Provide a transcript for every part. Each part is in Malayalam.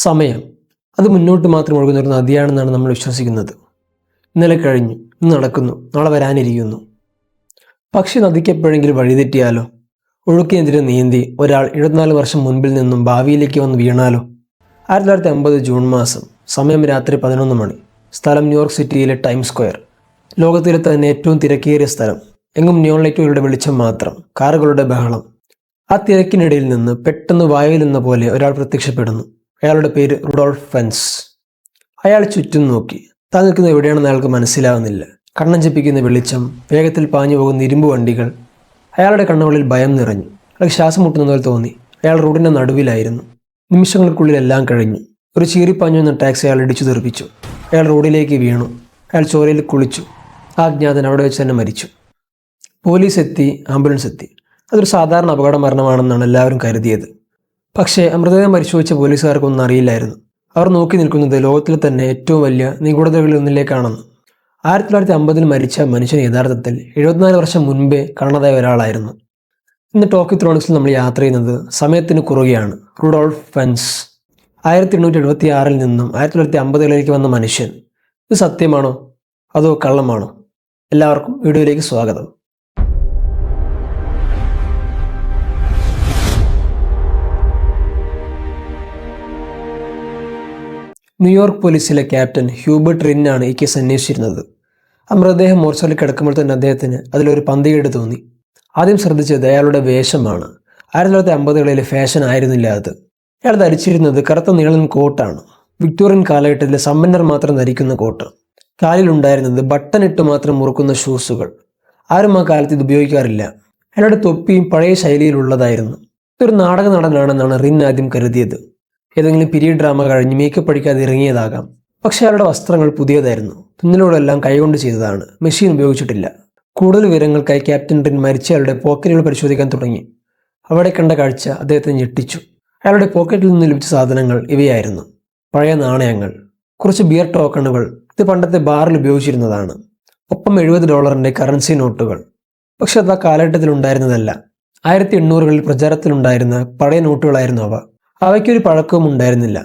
സമയം അത് മുന്നോട്ട് മാത്രം ഒഴുകുന്ന ഒരു നദിയാണെന്നാണ് നമ്മൾ വിശ്വസിക്കുന്നത്. ഇന്നലെ കഴിഞ്ഞു, ഇന്ന് നടക്കുന്നു, നാളെ വരാനിരിക്കുന്നു. പക്ഷെ നദിക്ക് എപ്പോഴെങ്കിലും വഴിതെറ്റിയാലോ? ഒഴുക്കിനെതിരെ നീന്തി ഒരാൾ 74 വർഷം മുൻപിൽ നിന്നും ഭാവിയിലേക്ക് വന്ന് വീണാലോ? 1950 ജൂൺ മാസം, സമയം രാത്രി 11 മണി, സ്ഥലം ന്യൂയോർക്ക് സിറ്റിയിലെ ടൈംസ് സ്ക്വയർ. ലോകത്തിലെ തന്നെ ഏറ്റവും തിരക്കേറിയ സ്ഥലം. എങ്ങും നിയോൺ ലൈറ്റുകളുടെ വെളിച്ചം മാത്രം, കാറുകളുടെ ബഹളം. ആ തിരക്കിനിടയിൽ നിന്ന് പെട്ടെന്ന് വായുവിൽ എന്ന പോലെ ഒരാൾ പ്രത്യക്ഷപ്പെടുന്നു. അയാളുടെ പേര് റുഡോൾഫ് ഫെൻസ്. അയാൾ ചുറ്റും നോക്കി. താൻ നിൽക്കുന്നത് എവിടെയാണെന്ന് അയാൾക്ക് മനസ്സിലാവുന്നില്ല. കണ്ണഞ്ചിപ്പിക്കുന്ന വെളിച്ചം, വേഗത്തിൽ പാഞ്ഞു പോകുന്ന ഇരുമ്പ് വണ്ടികൾ. അയാളുടെ കണ്ണുകളിൽ ഭയം നിറഞ്ഞു. അയാൾക്ക് ശ്വാസം മുട്ടുന്ന പോലെ തോന്നി. അയാൾ റോഡിൻ്റെ നടുവിലായിരുന്നു. നിമിഷങ്ങൾക്കുള്ളിൽ എല്ലാം കഴിഞ്ഞു. ഒരു ചീറിപ്പാഞ്ഞു എന്ന ടാക്സി അയാൾ ഇടിച്ചു തെറിപ്പിച്ചു. അയാൾ റോഡിലേക്ക് വീണു. അയാൾ ചോരയിൽ കുളിച്ചു. ആ അജ്ഞാതൻ അവിടെ വെച്ച് തന്നെ മരിച്ചു. പോലീസ് എത്തി, ആംബുലൻസ് എത്തി. അതൊരു സാധാരണ അപകട മരണമാണെന്നാണ് എല്ലാവരും കരുതിയത്. പക്ഷേ മൃതദേഹം പരിശോധിച്ച പോലീസുകാർക്കൊന്നും അറിയില്ലായിരുന്നു. അവർ നോക്കി നിൽക്കുന്നത് ലോകത്തിലെ തന്നെ ഏറ്റവും വലിയ നിഗൂഢതകളിൽ ഒന്നിലേക്കാണെന്ന്. 1950 മരിച്ച മനുഷ്യൻ യഥാർത്ഥത്തിൽ 74 വർഷം മുൻപേ കാണാതായ ഒരാളായിരുന്നു. ഇന്ന് ടോക്കിയോട്രോണിക്സിൽ നമ്മൾ യാത്ര ചെയ്യുന്നത് സമയത്തിന് കുറുകെയാണ്. റുഡോൾഫ് ഫെൻസ് 1876 നിന്നും 1950 വന്ന മനുഷ്യൻ. ഇത് സത്യമാണോ അതോ കള്ളമാണോ? എല്ലാവർക്കും വീഡിയോയിലേക്ക് സ്വാഗതം. ന്യൂയോർക്ക് പോലീസിലെ ക്യാപ്റ്റൻ ഹ്യൂബർട്ട് റിന്നാണ് ഈ കേസ് അന്വേഷിച്ചിരുന്നത്. ആ മൃതദേഹം മോർച്ചറിൽ കിടക്കുമ്പോൾ തന്നെ അദ്ദേഹത്തിന് അതിലൊരു പന്തികേട് തോന്നി. ആദ്യം ശ്രദ്ധിച്ചത് അയാളുടെ വേഷമാണ്. 1950 ഫാഷൻ ആയിരുന്നില്ല അത്. അയാൾ ധരിച്ചിരുന്നത് കറുത്ത നീളൻ കോട്ടാണ്. വിക്ടോറിയൻ കാലഘട്ടത്തിലെ സമ്പന്നർ മാത്രം ധരിക്കുന്ന കോട്ട്. കാലിലുണ്ടായിരുന്നത് ബട്ടൺ ഇട്ട് മാത്രം മുറുക്കുന്ന ഷൂസുകൾ. ആരും ആ കാലത്ത് ഇത് ഉപയോഗിക്കാറില്ല. അയാളുടെ തൊപ്പിയും പഴയ ശൈലിയിലുള്ളതായിരുന്നു. ഇതൊരു നാടക നടനാണെന്നാണ് റിൻ ആദ്യം കരുതിയത്. ഏതെങ്കിലും പീരീഡ് ഡ്രാമ കഴിഞ്ഞ് മേക്കപ്പ് അടിക്കാതെ ഇറങ്ങിയതാകാം. പക്ഷേ അയാളുടെ വസ്ത്രങ്ങൾ പുതിയതായിരുന്നു. തുന്നലുകളെല്ലാം കൈകൊണ്ട് ചെയ്തതാണ്, മെഷീൻ ഉപയോഗിച്ചിട്ടില്ല. കൂടുതൽ വിവരങ്ങൾക്കായി ക്യാപ്റ്റൻ റിൻ മരിച്ചയാളുടെ പോക്കറ്റുകൾ പരിശോധിക്കാൻ തുടങ്ങി. അവിടെ കണ്ട കാഴ്ച അദ്ദേഹത്തെ ഞെട്ടിച്ചു. അയാളുടെ പോക്കറ്റിൽ നിന്ന് ലഭിച്ച സാധനങ്ങൾ ഇവയായിരുന്നു: പഴയ നാണയങ്ങൾ, കുറച്ച് ബിയർ ടോക്കണുകൾ. ഇത് പണ്ടത്തെ ബാറിൽ ഉപയോഗിച്ചിരുന്നതാണ്. ഒപ്പം $70 കറൻസി നോട്ടുകൾ. പക്ഷെ അത് ആ കാലഘട്ടത്തിൽ ഉണ്ടായിരുന്നതല്ല. 1800 പ്രചാരത്തിലുണ്ടായിരുന്ന പഴയ നോട്ടുകളായിരുന്നു അവ. അവയ്ക്കൊരു പഴക്കവും ഉണ്ടായിരുന്നില്ല.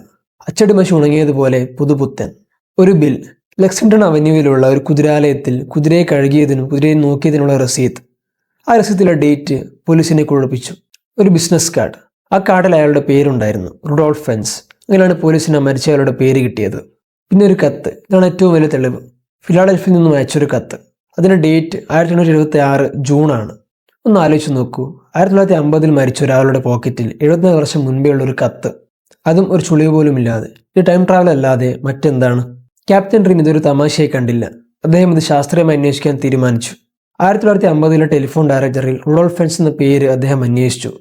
അച്ചടി മഷി ഉണങ്ങിയതുപോലെ പുതുപുത്തൻ. ഒരു ബിൽ, ലെക്സിംഗ്ടൺ അവന്യൂവിലുള്ള ഒരു കുതിരാലയത്തിൽ കുതിരയെ കഴുകിയതിനും കുതിരയെ നോക്കിയതിനുള്ള റസീത്ത്. ആ റസീത്തിലെ ഡേറ്റ് പോലീസിനെ കുഴപ്പിച്ചു. ഒരു ബിസിനസ് കാർഡ്. ആ കാർഡിൽ അയാളുടെ പേരുണ്ടായിരുന്നു, റുഡോൾഫ് ഫെൻസ്. അങ്ങനെയാണ് പോലീസിന് മരിച്ച അയാളുടെ പേര് കിട്ടിയത്. പിന്നെ ഒരു കത്ത്. ഇതാണ് ഏറ്റവും വലിയ തെളിവ്. ഫിലാഡൽഫിയിൽ നിന്നും അയച്ചൊരു കത്ത്. അതിൻ്റെ ഡേറ്റ് 1876 ജൂണാണ്. ഒന്ന് ആലോചിച്ച് നോക്കൂ. 1950 മരിച്ച ഒരാളുടെ പോക്കറ്റിൽ 74 വർഷം മുൻപേ ഉള്ളൊരു കത്ത്. അതും ഒരു ചുളിവ് പോലും ഇല്ലാതെ. ഇത് ടൈം ട്രാവൽ അല്ലാതെ മറ്റെന്താണ്? ക്യാപ്റ്റൻ റിൻ ഇതൊരു തമാശയായി കണ്ടില്ല. അദ്ദേഹം ഇത് ശാസ്ത്രീയമായി അന്വേഷിക്കാൻ തീരുമാനിച്ചു. 1950 ടെലിഫോൺ ഡയറക്ടറിൽ റുഡോൾഫ് ഫെൻസ് എന്ന പേര് അദ്ദേഹം അന്വേഷിച്ചു.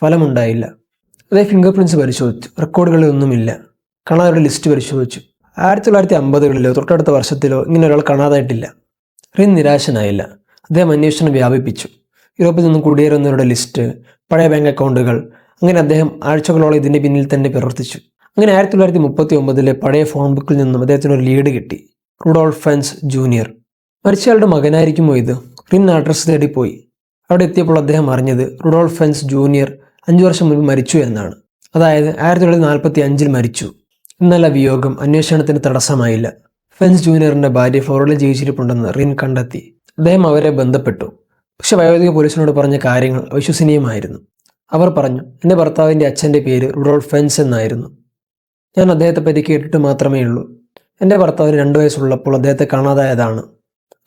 ഫലമുണ്ടായില്ല. അദ്ദേഹം ഫിംഗർ പ്രിൻറ്റ്സ് പരിശോധിച്ചു. റെക്കോർഡുകളിലൊന്നുമില്ല. കാണാതായവരുടെ ലിസ്റ്റ് പരിശോധിച്ചു. 1950 തൊട്ടടുത്ത വർഷത്തിലോ ഇങ്ങനെ ഒരാൾ കാണാതായിട്ടില്ല. റിൻ നിരാശനായില്ല. അദ്ദേഹം അന്വേഷണം വ്യാപിപ്പിച്ചു. യൂറോപ്പിൽ നിന്നും കുടിയേറുന്നവരുടെ ലിസ്റ്റ്, പഴയ ബാങ്ക് അക്കൗണ്ടുകൾ. അങ്ങനെ അദ്ദേഹം ആഴ്ചകളോളം ഇതിൻ്റെ പിന്നിൽ തന്നെ പ്രവർത്തിച്ചു. അങ്ങനെ 1939 പഴയ ഫോൺ ബുക്കിൽ നിന്നും അദ്ദേഹത്തിന് ഒരു ലീഡ് കിട്ടി. Rudolf Fenz junior. മരിച്ചയാളുടെ മകനായിരിക്കുമോ ഇത്? റിൻ അഡ്രസ്സ് തേടിപ്പോയി. അവിടെ എത്തിയപ്പോൾ അദ്ദേഹം അറിഞ്ഞത് റുഡോൾഫ് ഫെൻസ് ജൂനിയർ 5 വർഷം മുൻപ് മരിച്ചു എന്നാണ്. അതായത് 1945 മരിച്ചു. എന്നാൽ ആ വിയോഗം അന്വേഷണത്തിന് തടസ്സമായില്ല. ഫെൻസ് ജൂനിയറിൻ്റെ ഭാര്യ ഫ്ലോറിഡയിൽ ജീവിച്ചിരിപ്പുണ്ടെന്ന് റിൻ കണ്ടെത്തി. അദ്ദേഹം അവരെ ബന്ധപ്പെട്ടു. പക്ഷെ വയോധിക പോലീസിനോട് പറഞ്ഞ കാര്യങ്ങൾ അവിശ്വസനീയമായിരുന്നു. അവർ പറഞ്ഞു, എൻ്റെ ഭർത്താവിൻ്റെ അച്ഛൻ്റെ പേര് റുഡോൾഫ് ഫെൻസ് എന്നായിരുന്നു. ഞാൻ അദ്ദേഹത്തെ പറ്റി കേട്ടിട്ട് മാത്രമേ ഉള്ളൂ. എൻ്റെ ഭർത്താവിന് 2 വയസ്സുള്ളപ്പോൾ അദ്ദേഹത്തെ കാണാതായതാണ്.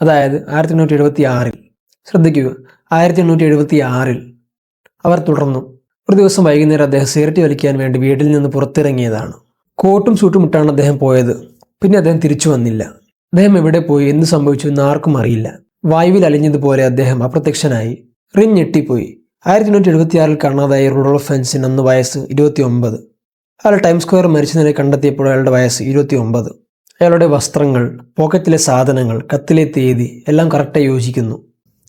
അതായത് 1876. ശ്രദ്ധിക്കുക, 1876. അവർ തുടർന്നു. ഒരു ദിവസം വൈകുന്നേരം അദ്ദേഹം സിഗരറ്റ് വലിക്കാൻ വേണ്ടി വീട്ടിൽ നിന്ന് പുറത്തിറങ്ങിയതാണ്. കോട്ടും സൂട്ടും ഇട്ടാണ് അദ്ദേഹം പോയത്. പിന്നെ അദ്ദേഹം തിരിച്ചു വന്നില്ല. അദ്ദേഹം എവിടെ പോയി, എന്ത് സംഭവിച്ചു എന്ന് ആർക്കും അറിയില്ല. വായുവിൽ അലിഞ്ഞതുപോലെ അദ്ദേഹം അപ്രത്യക്ഷനായി. റിൻ ഞെട്ടിപ്പോയി. 1976 കാണാതായ റുഡോൾഫ് ഫെൻസിന് അന്ന് വയസ്സ് 29. അയാൾ ടൈംസ് സ്ക്വയർ മരിച്ച നില കണ്ടെത്തിയപ്പോൾ അയാളുടെ വയസ്സ് 29. അയാളുടെ വസ്ത്രങ്ങൾ, പോക്കറ്റിലെ സാധനങ്ങൾ, കത്തിലെ തീയതി എല്ലാം കറക്റ്റായി യോജിക്കുന്നു.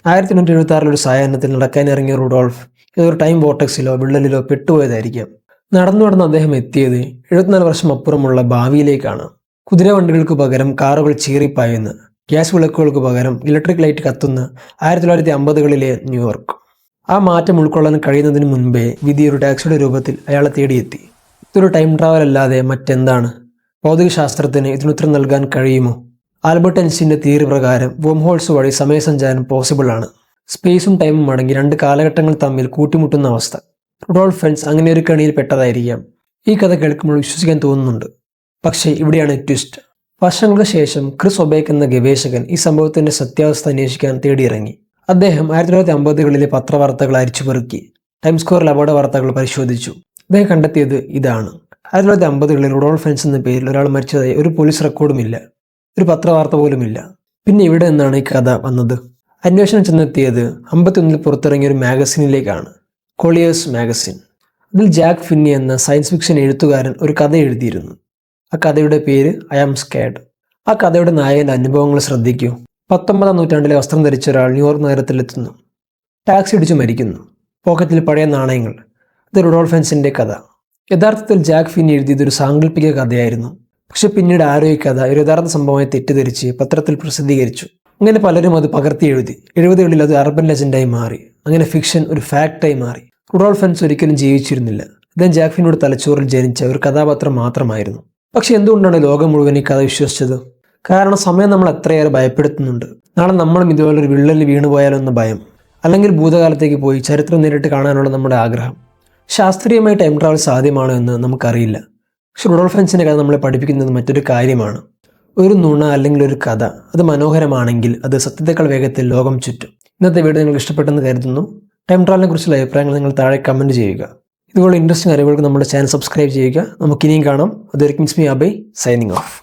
1976 ഒരു സായാഹ്നത്തിൽ നടക്കാനിറങ്ങിയ റുഡോൾഫ് ഏതൊരു ടൈം വോർട്ടെക്സിലോ വിള്ളലിലോ പെട്ടുപോയതായിരിക്കാം. നടന്നു അദ്ദേഹം എത്തിയത് 74 വർഷം അപ്പുറമുള്ള ഭാവിയിലേക്കാണ്. കുതിരവണ്ടികൾക്ക് പകരം കാറുകൾ ചീറിപ്പായുന്ന, ഗ്യാസ് വിളക്കുകൾക്ക് പകരം ഇലക്ട്രിക് ലൈറ്റ് കത്തുന്ന 1950 ന്യൂയോർക്ക്. ആ മാറ്റം ഉൾക്കൊള്ളാൻ കഴിയുന്നതിന് മുൻപേ വിധി ഒരു ടാക്സിയുടെ രൂപത്തിൽ അയാളെ തേടിയെത്തി. ഇതൊരു ടൈം ട്രാവൽ അല്ലാതെ മറ്റെന്താണ്? ഭൗതികശാസ്ത്രത്തിന് ഇതിനുത്തരം നൽകാൻ കഴിയുമോ? ആൽബർട്ട് ഐൻസ്റ്റീൻ്റെ തിയറി പ്രകാരം വോം ഹോൾസ് വഴി സമയസഞ്ചാരം പോസിബിൾ ആണ്. സ്പേസും ടൈമും അടങ്ങി രണ്ട് കാലഘട്ടങ്ങൾ തമ്മിൽ കൂട്ടിമുട്ടുന്ന അവസ്ഥ. റുഡോൾഫ് ഫെൻസ് അങ്ങനെ ഒരു കെണിയിൽ പെട്ടതായിരിക്കാം. ഈ കഥ കേൾക്കുമ്പോൾ വിശ്വസിക്കാൻ തോന്നുന്നുണ്ട്. പക്ഷേ ഇവിടെയാണ് ട്വിസ്റ്റ്. വർഷങ്ങൾക്ക് ശേഷം ക്രിസ് ഒബേക്ക് എന്ന ഗവേഷകൻ ഈ സംഭവത്തിന്റെ സത്യാവസ്ഥ അന്വേഷിക്കാൻ തേടിയിറങ്ങി. അദ്ദേഹം 1950കളിലെ പത്രവാർത്തകൾ അരിച്ചുപെറുക്കി ടൈംസ് സ്ക്വയറിൽ അപകട വാർത്തകൾ പരിശോധിച്ചു. അദ്ദേഹം കണ്ടെത്തിയത് ഇതാണ്: 1950കളിൽ റുഡോൾഫ് ഫെൻസ് എന്ന പേരിൽ ഒരാൾ മരിച്ചതായി ഒരു പോലീസ് റെക്കോർഡുമില്ല, ഒരു പത്രവാർത്ത പോലുമില്ല. പിന്നെ ഇവിടെ നിന്നാണ് ഈ കഥ വന്നത്? അന്വേഷണം ചെന്നെത്തിയത് 51ൽ പുറത്തിറങ്ങിയ ഒരു മാഗസിനിലേക്കാണ്, കൊളിയേഴ്സ് മാഗസിൻ. അതിൽ ജാക്ക് ഫിന്നി എന്ന സയൻസ് ഫിക്ഷൻ എഴുത്തുകാരൻ ഒരു കഥ എഴുതിയിരുന്നു. ആ കഥയുടെ പേര് ഐ ആം സ്കേഡ്. ആ കഥയുടെ നായകൻ്റെ അനുഭവങ്ങൾ ശ്രദ്ധിക്കൂ. 19ാം നൂറ്റാണ്ടിലെ വസ്ത്രം ധരിച്ച ഒരാൾ ന്യൂയോർക്ക് നഗരത്തിലെത്തുന്നു. ടാക്സി ഇടിച്ചു മരിക്കുന്നു. പോക്കറ്റിൽ പഴയ നാണയങ്ങൾ. ഇത് റുഡോൾഫ് ഫെൻസിൻ്റെ കഥ. യഥാർത്ഥത്തിൽ ജാക്ക് ഫിന്നി എഴുതിയത് ഒരു സാങ്കല്പിക കഥയായിരുന്നു. പക്ഷെ പിന്നീട് ആരോ ഈ കഥ ഒരു യഥാർത്ഥ സംഭവമായി തെറ്റിദ്ധരിച്ച് പത്രത്തിൽ പ്രസിദ്ധീകരിച്ചു. അങ്ങനെ പലരും അത് പകർത്തി എഴുതി. 70കളിൽ അത് അർബൻ ലെജൻഡായി മാറി. അങ്ങനെ ഫിക്ഷൻ ഒരു ഫാക്റ്റായി മാറി. റുഡോൾഫ് ഫെൻസ് ഒരിക്കലും ജീവിച്ചിരുന്നില്ല. അദ്ദേഹം ജാക്ക് ഫിന്നിയുടെ തലച്ചോറിൽ ജനിച്ച ഒരു കഥാപാത്രം മാത്രമായിരുന്നു. പക്ഷെ എന്തുകൊണ്ടാണ് ലോകം മുഴുവൻ ഈ കഥ വിശ്വസിച്ചത്? കാരണം സമയം നമ്മൾ എത്രയേറെ ഭയപ്പെടുത്തുന്നുണ്ട്. നാളെ നമ്മളും ഇതുപോലൊരു വിള്ളലിൽ വീണുപോയാലോ എന്ന ഭയം, അല്ലെങ്കിൽ ഭൂതകാലത്തേക്ക് പോയി ചരിത്രം നേരിട്ട് കാണാനുള്ള നമ്മുടെ ആഗ്രഹം. ശാസ്ത്രീയമായി ടൈം ട്രാവൽ സാധ്യമാണോ എന്ന് നമുക്കറിയില്ല. പക്ഷെ റുഡോൾഫ് ഫെൻസിൻ്റെ കഥ നമ്മളെ പഠിപ്പിക്കുന്നത് മറ്റൊരു കാര്യമാണ്. ഒരു നുണ അല്ലെങ്കിൽ ഒരു കഥ അത് മനോഹരമാണെങ്കിൽ അത് സത്യത്തെക്കാൾ വേഗത്തിൽ ലോകം ചുറ്റും. ഇന്നത്തെ വീഡിയോ നിങ്ങൾക്ക് ഇഷ്ടപ്പെട്ടെന്ന് കരുതുന്നു. ടൈം ട്രാവലിനെ കുറിച്ചുള്ള അഭിപ്രായങ്ങൾ നിങ്ങൾ താഴെ കമൻറ്റ് ചെയ്യുക. ഇതുപോലെ ഇൻട്രസ്റ്റിംഗ് അറിവുകൾക്ക് നമ്മുടെ ചാനൽ സബ്സ്ക്രൈബ് ചെയ്യുക. നമുക്കിനിയും കാണാം. അതുവരെയും മീ അബൈ സൈനിങ് ഓഫ്.